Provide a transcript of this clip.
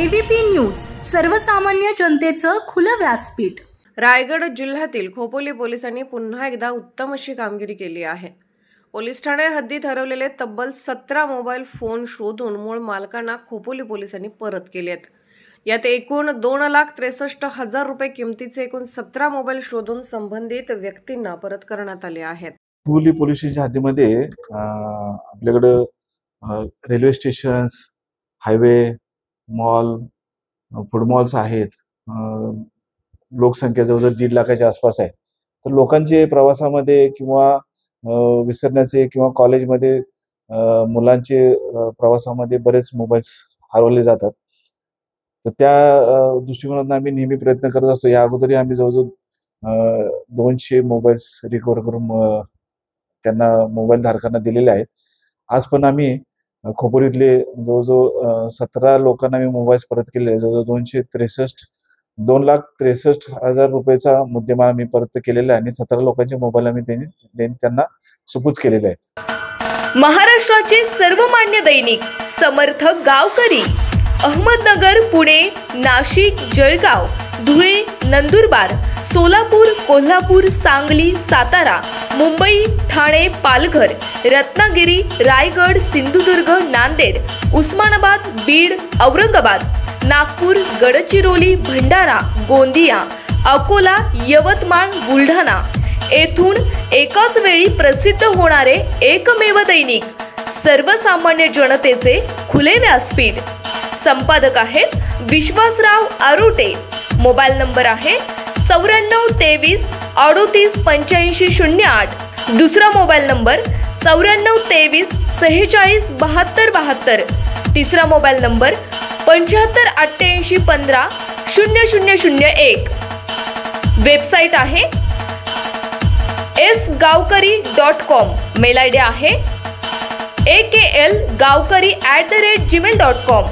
ABP news, सर्वसामान्य जनतेचं खुलं व्यासपीठ। रायगड जिल्ह्यातील खोपोली पोलिसांनी पुन्हा एकदा उत्तम अशी कामगिरी केली आहे। पोलीस ठाणे हद्दीत हरवलेले तब्बल 17 मोबाईल फोन शोधून मूळ मालकांना खोपोली पोलिसांनी परत केलेत। यात एकूण 2,63,000 रुपये किमतीचे एकूण 17 मोबाईल शोधून संबंधित व्यक्तींना परत करण्यात आले आहेत। खोपोली पोलीस स्टेशनच्या हद्दीमध्ये आपल्याकडे railway stations, highway, mall, food malls आहेत। लोकसंख्या जवळजवळ 1.5 लाखाच्या आसपास आहे। तर लोकांचे प्रवासामध्ये किंवा विसरण्याचे किंवा कॉलेजमध्ये मुलांचे प्रवासामध्ये बरेच मोबाईल्स हरवले जातात। तर त्या दृष्टिकोनातून आम्ही नेहमी प्रयत्न करत असतो। या अगोदरही आम्ही जवळजवळ 200 मोबाईल्स रिकव्हर करून त्यांना मोबाईल धारकांना दिलेले आहेत। आज पण आम्ही खोपोलीतले जवळजवळ 17 लोकांना आम्ही मोबाईल्स परत केले आहे। जवळजवळ 2,63,000 रुपयाचा मुद्देमाल आम्ही परत केलेला आहे आणि 17 लोकांचे मोबाईल आम्ही त्यांना सुपूर्द केलेले आहेत। महाराष्ट्राचे सर्वमान्य दैनिक समर्थ गावकरी अहमदनगर, पुणे, नाशिक, जळगाव, धुळे, नंदुरबार, सोलापूर, कोल्हापूर, सांगली, सातारा, मुंबई, ठाणे, पालघर, रत्नागिरी, रायगड, सिंधुदुर्ग, नांदेड, उस्मानाबाद, बीड, औरंगाबाद, नागपूर, गडचिरोली, भंडारा, गोंदिया, अकोला, यवतमाळ, बुलढाणा येथून एकाच वेळी प्रसिद्ध होणारे एकमेव दैनिक सर्वसामान्य जनतेचे खुले व्यासपीठ। संपादक आहेत विश्वासराव आरोटे। मोबाईल नंबर आहे 9423 38 85 08। दुसरा मोबाईल नंबर 9423 46 72 72। तिसरा मोबाईल नंबर 75 88 15 0001। वेबसाईट आहे sgavkari.com। मेल आयडी आहे aklgavkari@gmail.com।